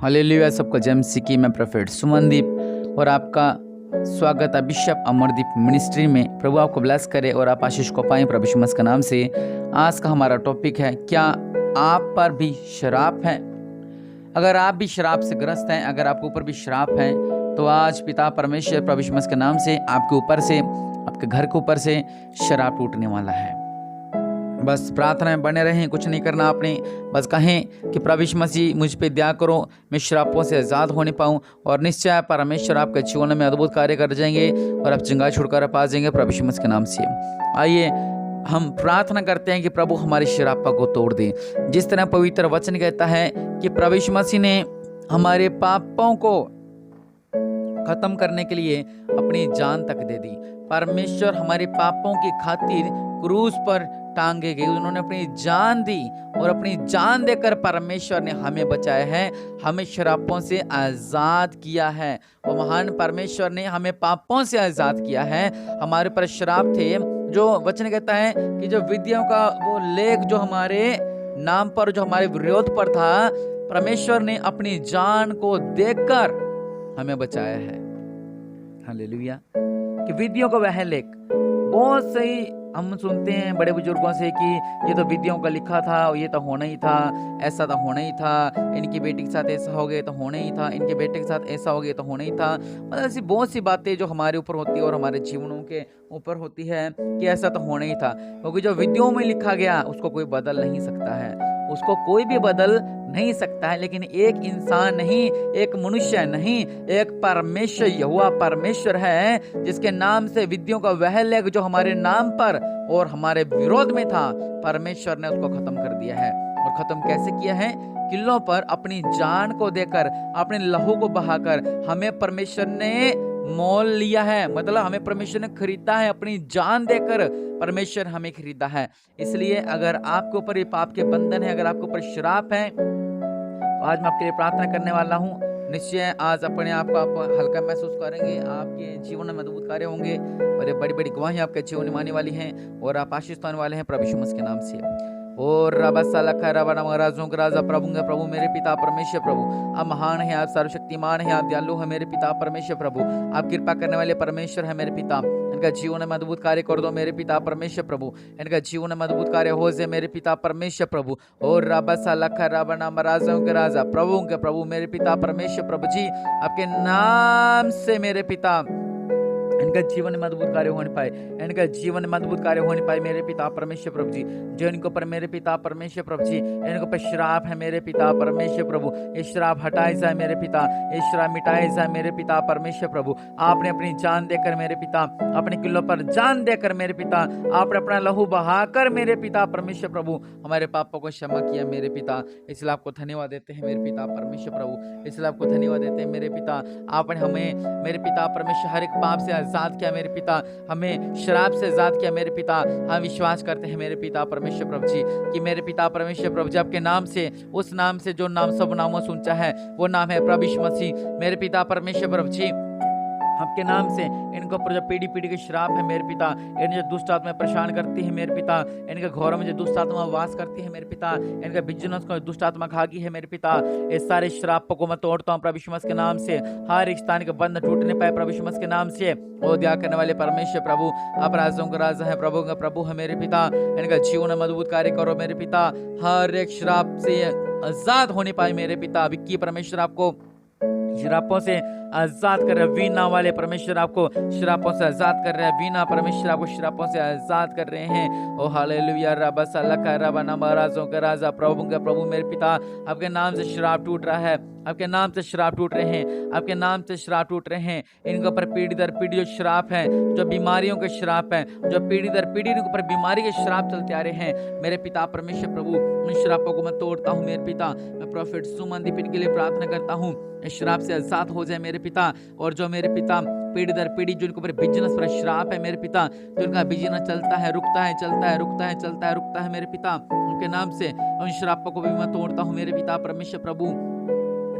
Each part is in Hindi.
हालेलुया। सबको जय मसीह की। मैं प्रोफेट सुमनदीप और आपका स्वागत है बिशप अमरदीप मिनिस्ट्री में। प्रभु आपको ब्लेस करे और आप आशीष को पाएं प्रभु यीशु मसीह के नाम से। आज का हमारा टॉपिक है, क्या आप पर भी श्राप है? अगर आप भी श्राप से ग्रस्त हैं, अगर आपके ऊपर भी श्राप है, तो आज पिता परमेश्वर प्रभु यीशु मसीह के नाम से आपके ऊपर से, आपके घर के ऊपर से श्राप टूटने वाला है। बस प्रार्थना में बने रहें, कुछ नहीं करना आपने। बस कहें कि प्रभु यीशु मसीह मुझ पे दया करो, मैं श्रापों से आज़ाद होने पाऊँ, और निश्चय परमेश्वर आपके जीवन में अद्भुत कार्य कर जाएंगे और आप चंगाई छुटकारा पा जाएंगे प्रभु यीशु मसीह के नाम से। आइए हम प्रार्थना करते हैं कि प्रभु हमारे श्रापों को तोड़ दे। जिस तरह पवित्र वचन कहता है कि प्रभु यीशु मसीह ने हमारे पापों को खत्म करने के लिए अपनी जान तक दे दी। परमेश्वर हमारे पापों की खातिर क्रूस पर टांगे गए, उन्होंने अपनी जान दी, और अपनी जान देकर परमेश्वर ने हमें बचाया है, हमें श्रापों से आज़ाद किया है। वो महान परमेश्वर ने हमें पापों से आज़ाद किया है। हमारे पर श्राप थे, जो वचन कहता है कि जो विधियों का वो लेख जो हमारे नाम पर, जो हमारे विरोध पर था, परमेश्वर ने अपनी जान को देकर हमें बचाया है। हालेलुया। कि विधियों का वह लेख, बहुत सही हम सुनते हैं बड़े बुजुर्गों से कि ये तो विधियों का लिखा था, और ये तो होना ही था, ऐसा तो होना ही था, इनकी बेटी के साथ ऐसा हो गया तो होना ही था, इनके बेटे के साथ ऐसा हो गया तो होना ही था। मतलब ऐसी बहुत सी बातें जो हमारे ऊपर होती है और हमारे जीवनों के ऊपर होती है कि ऐसा तो होना ही था, क्योंकि जो विधियों में लिखा गया उसको कोई बदल नहीं सकता है, उसको कोई भी बदल नहीं सकता है। लेकिन एक इंसान नहीं, एक मनुष्य नहीं, एक परमेश्वर, यहोवा परमेश्वर है, जिसके नाम से विधियों का वह लेख जो हमारे नाम पर और हमारे विरोध में था, परमेश्वर ने उसको खत्म कर दिया है। और खत्म कैसे किया है? किलों पर अपनी जान को देकर, अपने लहू को बहाकर हमें परमेश्वर ने मोल लिया है। मतलब हमें परमेश्वर ने खरीदा है, अपनी जान देकर परमेश्वर हमें खरीदा है। इसलिए अगर आपके ऊपर ये पाप के बंधन है, अगर आपके ऊपर श्राप है, तो आज मैं आपके लिए प्रार्थना करने वाला हूँ। निश्चय आज अपने आप को आप हल्का महसूस करेंगे, आपके जीवन में अद्भुत कार्य होंगे, और ये बड़ी बड़ी गवाही आपके जीवन में आने वाली हैं, और आप आशीष पाने वाले हैं प्रभु यीशु मसीह के नाम से। और राजा प्रभु मेरे पिता परमेश्वर प्रभु, आप महान है, आप सर्वशक्तिमान है, आप दयालु है मेरे पिता परमेश्वर प्रभु, आप कृपा करने वाले परमेश्वर है मेरे पिता। इनका जीवन में अद्भुत कार्य कर दो मेरे पिता परमेश्वर प्रभु, इनका जीवन में अद्भुत कार्य हो जाए मेरे पिता परमेश्वर प्रभु। और राजा प्रभु मेरे पिता परमेश्वर प्रभु जी, आपके नाम से मेरे पिता इनका जीवन में अद्भुत कार्य होने पाए, इनका जीवन में अद्भुत कार्य होने पाए मेरे पिता परमेश्वर प्रभु जी। जो इनके ऊपर मेरे पिता परमेश्वर प्रभु जी, इनके ऊपर श्राप है मेरे पिता परमेश्वर प्रभु, ये श्राप हटाए जाए मेरे पिता, ये श्राप मिटाए जाए मेरे पिता परमेश्वर प्रभु। आपने अपनी जान देकर मेरे पिता, अपने किलों पर जान देकर मेरे पिता, आपने अपना लहू बहाकर मेरे पिता परमेश्वर प्रभु हमारे पापों को क्षमा किया मेरे पिता। इसलिए आपको धन्यवाद देते हैं मेरे पिता परमेश्वर प्रभु, इसलिए आपको धन्यवाद देते हैं मेरे पिता। आपने हमें मेरे पिता परमेश्वर हर एक पाप से आजाद किया मेरे पिता, हमें शराब से आजाद किया मेरे पिता। हम विश्वास करते हैं मेरे पिता परमेश्वर प्रभु जी कि मेरे पिता परमेश्वर प्रभु जी, आपके नाम से, उस नाम से जो नाम सब नामों से ऊंचा है, वो नाम है प्रभु यीशु मसीह। मेरे पिता परमेश्वर प्रभु जी, आपके नाम से इनके ऊपर जो पीढ़ी पीढ़ी के श्राप है मेरे पिता, इन जो दुष्ट आत्मा परेशान करती है मेरे पिता, इनके घरों में जो दुष्ट आत्मा वास करती है मेरे पिता, इनका बिजनेस को दुष्ट आत्मा खा गई है मेरे पिता, इस सारे श्रापों को मैं तोड़ता हूँ प्रभु यीशु मसीह के नाम से। हर एक स्थान के बंध टूटने पाए प्रभु यीशु मसीह के नाम से। ओ दया करने वाले परमेश्वर प्रभु, आप राजों का राजा है, प्रभु का प्रभु है मेरे पिता, इनका जीवन में अद्भुत कार्य करो मेरे पिता। हर एक श्राप से आजाद होने पाए मेरे पिता। विक्की परमेश्वर आपको श्रापों से आजाद कर रहे हैं, वीणा वाले परमेश्वर आपको श्रापों से आजाद कर रहे हैं, वीणा परमेश्वर आपको श्रापों से आजाद कर रहे हैं। ओ हालेलुया। रबा सल्लका रबा नामा राजों का राजा, प्रभु का प्रभु मेरे पिता, आपके नाम से श्राप टूट रहा है, आपके नाम से श्राप टूट रहे हैं, आपके नाम से श्राप टूट रहे हैं। इनके ऊपर पीढ़ी दर पीढ़ी जो श्राप है, जो बीमारियों के श्राप है, जो पीढ़ी दर पीढ़ी इनके ऊपर बीमारी के श्राप चलते आ रहे हैं मेरे पिता परमेश्वर प्रभु, उन श्रापों को मैं तोड़ता हूँ मेरे पिता। मैं प्रोफेट सुमनदीप के लिए प्रार्थना करता हूँ, इस श्राप से आजाद हो जाए मेरे पिता। और जो मेरे पिता पीढ़ी दर पीढ़ी जो इनके ऊपर बिजनेस पर श्राप है मेरे पिता, तो इनका बिजनेस चलता है, रुकता है, चलता है, रुकता है, चलता है, रुकता है मेरे पिता, उनके नाम से उन श्रापों को भी मैं तोड़ता हूँ मेरे पिता परमेश्वर प्रभु।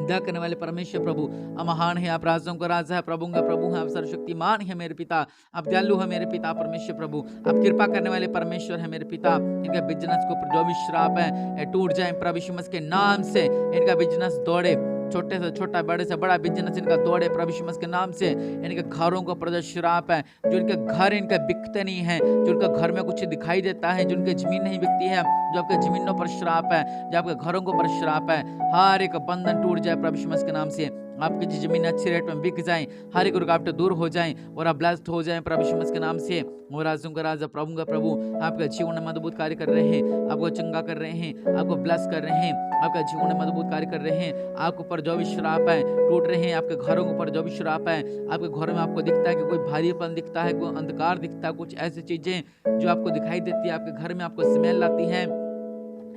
दया करने वाले परमेश्वर प्रभु, आप महान है, आप राजों का राजा है, प्रभु का प्रभु है, आप सर्वशक्तिमान है मेरे पिता, आप दयालु है मेरे पिता परमेश्वर प्रभु, आप कृपा करने वाले परमेश्वर है मेरे पिता। इनका बिजनेस के ऊपर जो भी श्राप है टूट जाए प्रभु यीशु मसीह के नाम से, इनका बिजनेस दौड़े छोटे से छोटा, बड़े से बड़ा बिजनेस इनका दौड़े प्रभु यीशु मसीह के नाम से। इनके घरों को प्रभु श्राप है, जो इनके घर इनके बिकते नहीं हैं, जो इनके घर में कुछ दिखाई देता है, जो इनकी जमीन नहीं बिकती है, जो आपके जमीनों पर श्राप है, जो आपके घरों को पर श्राप है, हर एक बंधन टूट जाए प्रभु यीशु मसीह के नाम से। आपकी जो जमीन अच्छी रेट में बिक जाए, हर एक रुकावटें दूर हो जाएं और आप ब्लेस्ड हो जाएं प्रभु यीशु मसीह के नाम से। और राजों का राजा, प्रभु का प्रभु आपके जीवन में मजबूत कार्य कर रहे हैं, आपको चंगा कर रहे हैं, आपको ब्लेस कर रहे हैं, आपका जीवन में मजबूत कार्य कर रहे हैं। आपके ऊपर जो भी श्राप है टूट रहे हैं, आपके घरों के ऊपर जो भी श्राप है, आपके घरों में आपको दिखता है कि कोई भारीपन दिखता है, कोई अंधकार दिखता है, कुछ ऐसी चीजें जो आपको दिखाई देती है, आपके घर में आपको स्मेल आती है,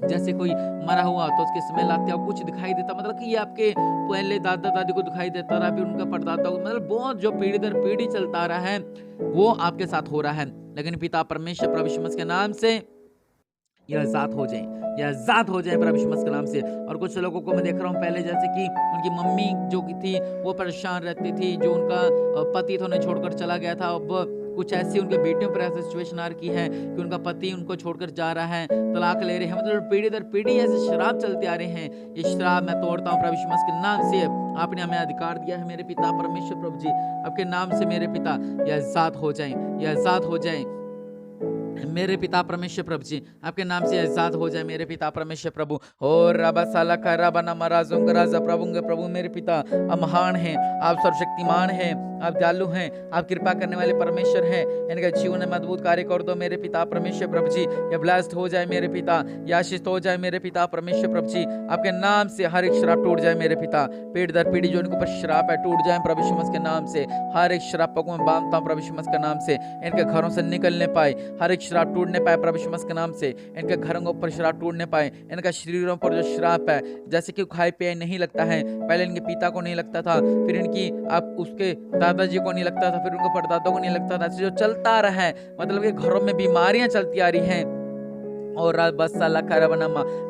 जैसे कोई मरा हुआ तो उसकी स्मेल आती है, कुछ दिखाई देता, मतलब कि ये आपके पहले दादा दादी को दिखाई देता रहा, फिर उनका परदादा को, मतलब बहुत जो पीढ़ी दर पीढ़ी चलता आ रहा है वो आपके साथ हो रहा है। लेकिन पिता परमेश्वर प्रभु यीशु मसीह के नाम से यह आजाद हो जाए, यह आजाद हो जाए प्रभु यीशु मसीह के नाम से। और कुछ लोगों को मैं देख रहा हूँ पहले, जैसे कि उनकी मम्मी जो थी वो परेशान रहती थी, जो उनका पति तो उन्हें छोड़कर चला गया था, अब कुछ ऐसी उनके बेटियों पर ऐसी सिचुएशन आ रखी है कि उनका पति उनको छोड़कर जा रहा है, तलाक ले रहे हैं, मतलब पीढ़ी दर पीढ़ी ऐसे शराब चलते आ रहे हैं। ये शराब मैं तोड़ता हूँ प्रभु यीशु मसीह के नाम से। आपने हमें अधिकार दिया है मेरे पिता परमेश्वर प्रभु जी, आपके नाम से मेरे पिता यह आजाद हो जाए, यह आजाद हो जाए मेरे पिता परमेश्वर प्रभु जी, आपके नाम से आजाद हो जाए मेरे पिता परमेश्वर प्रभु। और रबा साला का रबा ना महाराजों का राजा प्रभु मेरे पिता आप महान हैं, आप सर्वशक्तिमान हैं, आप दयालु हैं, आप कृपा करने वाले परमेश्वर हैं। इनका जीवन में मजबूत कार्य कर दो मेरे पिता परमेश्वर प्रभु जी। ये ब्लेस्ड हो जाए मेरे पिता, ये आशीषित हो जाए मेरे पिता परमेश्वर प्रभु जी। आपके नाम से हर एक शराब टूट जाए मेरे पिता, पीढ़ी दर पीढ़ी जो इनके ऊपर शराब है टूट जाए प्रभु यीशु मसीह के नाम से। हर एक शराब को मैं बांधता हूँ प्रभु यीशु मसीह के नाम से, इनके घरों से निकलने पाए, हर एक शराब टूटने पाए प्रभु यीशु मसीह के नाम से। इनके घरों के ऊपर शराब टूटने पाए, इनका शरीरों पर जो शराब है, जैसे कि खाए पिए नहीं लगता है, पहले इनके पिता को नहीं लगता था, फिर इनकी आप उसके दादाजी को नहीं लगता था, फिर उनके परदादों को नहीं लगता था, जो चलता आ रहा है, मतलब कि घरों में बीमारियां चलती आ रही हैं। और बस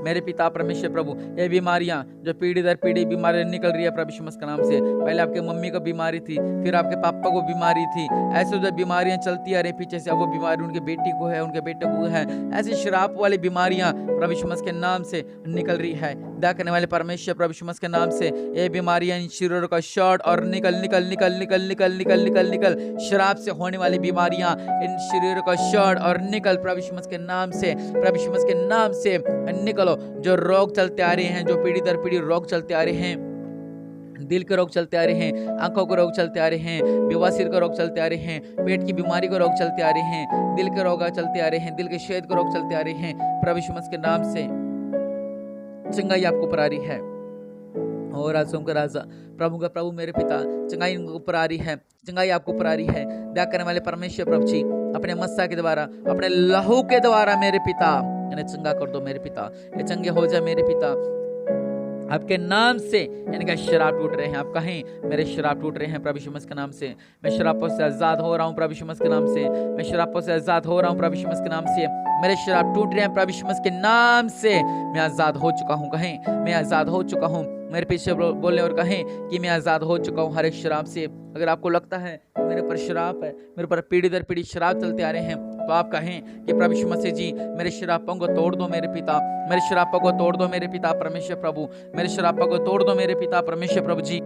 मेरे पिता परमेश्वर प्रभु, ये बीमारियां जो पीढ़ी दर पीढ़ी बीमारियां निकल रही है प्रभु यीशु मसीह के नाम से। पहले आपके मम्मी को बीमारी थी, फिर आपके पापा को बीमारी थी, ऐसे जो बीमारियां चलती आ रही पीछे से, अब वो बीमारी उनके बेटी को है, उनके बेटे को है, ऐसी शराब वाली बीमारियां प्रभु यीशु मसीह के नाम से निकल रही है। दया करने वाले परमेश्वर प्रभु यीशु मसीह के नाम से ये बीमारियां इन शरीरों का शॉर्ट और निकल निकल निकल निकल निकल निकल निकल निकल शराब से होने वाली बीमारियां इन शरीरों का शॉर्ट और निकल प्रभु यीशु मसीह के नाम से, प्रभु यीशु मसीह के नाम से निकलो। जो रोग चलते आ रहे हैं, जो पीढ़ी दर पीढ़ी रोग चलते आ रहे हैं, दिल के रोग चलते आ रहे हैं, आंखों के रोग चलते आ रहे हैं, बवासीर के रोग चलते आ रहे हैं, पेट की बीमारी के रोग चलते आ रहे हैं, दिल के रोग चलते आ रहे हैं, दिल के शहद के रोग चलते आ रहे हैं, प्रभु यीशु मसीह के नाम से चंगाई आपको ऊपर आ रही है। और राजों का राजा, प्रभु का प्रभु मेरे पिता, चंगाई उनको ऊपर आ रही है, चंगाई आपको ऊपर आ रही है। दया करने वाले परमेश्वर प्रभु जी, अपने मस्सा के द्वारा, अपने लहू के द्वारा मेरे पिता इन्हें चंगा कर दो मेरे पिता, ये चंगे हो जाए मेरे पिता। आपके नाम से इनका शराब टूट रहे हैं, आप कहें मेरे शराब टूट रहे हैं प्रभु यीशु मसीह के नाम से। मैं शराबों से आजाद हो रहा हूँ प्रभु यीशु मसीह के नाम से, मैं शराबों से आजाद हो रहा हूँ प्रभु यीशु मसीह के नाम से। मेरे शराब टूट रहे हैं प्रभु यीशु मसीह के नाम से, मैं आजाद हो चुका हूँ, कहें मैं आजाद हो चुका हूँ। मेरे पीछे बोले और कहें कि मैं आजाद हो चुका हूँ हर एक शराब से। अगर आपको लगता है मेरे पर शराब है, मेरे पर पीढ़ी दर पीढ़ी शराब चलते आ रहे हैं, तो आप कहें कि प्रभु यीशु मसीह जी मेरे शराबों को तोड़ दो मेरे पिता, मेरे शराबों को तोड़ दो मेरे पिता परमेश्वर प्रभु, मेरे शराबों को तोड़ दो मेरे पिता परमेश्वर प्रभु जी।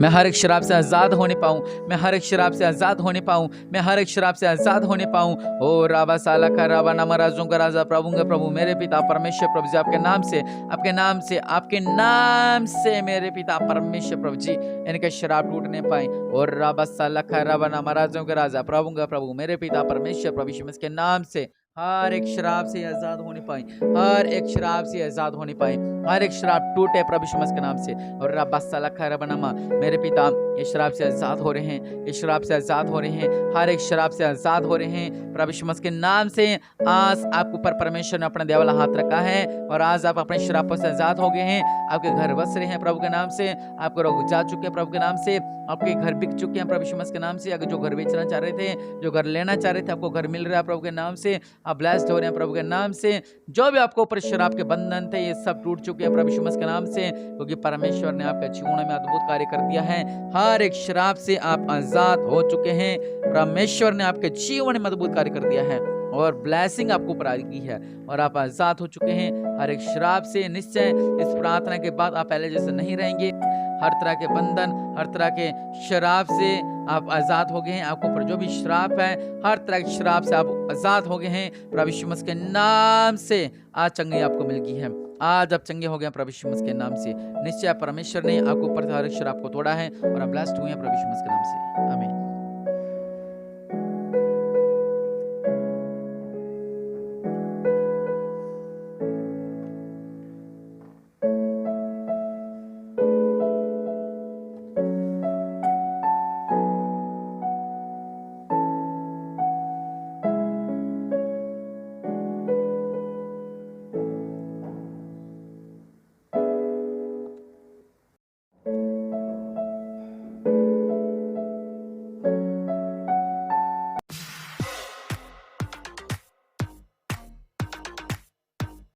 मैं हर एक शराब से आजाद होने पाऊँ, मैं हर एक शराब से आजाद होने पाऊँ, मैं हर एक शराब से आजाद होने पाऊँ। ओ राबा साला का राबा नामा राजों का राजा, प्रभु का प्रभु मेरे पिता परमेश्वर प्रभु जी, आपके नाम से, आपके नाम से, आपके नाम से मेरे पिता परमेश्वर प्रभु जी इनके शराब टूटने पाए। और राबा साला का राबा नामा राजों का राजा, प्रभु का प्रभु मेरे पिता परमेश्वर प्रभु यीशु मसीह के नाम से हर एक शराब से आजाद होने पाए, हर एक शराब से आजाद होने पाए, हर एक शराब टूटे प्रभु यीशु मसीह के नाम से। और रब्बा सला खैरबनमा मेरे पिता ये शराब से आजाद हो रहे हैं, ये शराब से आजाद हो रहे हैं, हर एक शराब से आजाद हो रहे हैं प्रभु यीशु मसीह के नाम से। आज आपके ऊपर परमेश्वर ने अपना दया वाला हाथ रखा है और आज आप अपने शराबों से आजाद हो गए हैं। आपके घर बस रहे हैं प्रभु के नाम से, आपके रोग जा चुके हैं प्रभु के नाम से, आपके घर बिक चुके हैं प्रभु यीशु मसीह के नाम से। अगर जो घर बेचना चाह रहे थे, जो घर लेना चाह रहे थे, आपको घर मिल रहा है प्रभु के नाम से। आप ब्लेस्ड हो रहे हैं प्रभु के नाम से। जो भी आपको ऊपर शराब के बंधन थे ये सब टूट चुके हैं प्रभु यीशु मसीह के नाम से, क्योंकि परमेश्वर ने आपके जीवन में अद्भुत कार्य कर दिया है। हर एक शराब से आप आजाद हो चुके हैं, परमेश्वर ने आपके जीवन में अद्भुत कार्य कर दिया है। और ब्लेसिंग आपको प्राप्त की है और आप आज़ाद हो चुके हैं हर एक शराब से। निश्चय इस प्रार्थना के बाद आप पहले जैसे नहीं रहेंगे। हर तरह के बंधन, हर तरह के शराब से आप आज़ाद हो गए हैं। आपको ऊपर जो भी श्राप है, हर तरह की शराब से आप आज़ाद हो गए हैं प्रभु यीशु मसीह के नाम से। आज चंगाई आपको मिल गई है। आज आप चंगे हो गए प्रभु यीशु मसीह के नाम से। निश्चय परमेश्वर ने आपको ऊपर से हर एक शराब को तोड़ा है और आप ब्लेस्ड हुए हैं प्रभु यीशु मसीह के नाम से। आमीन।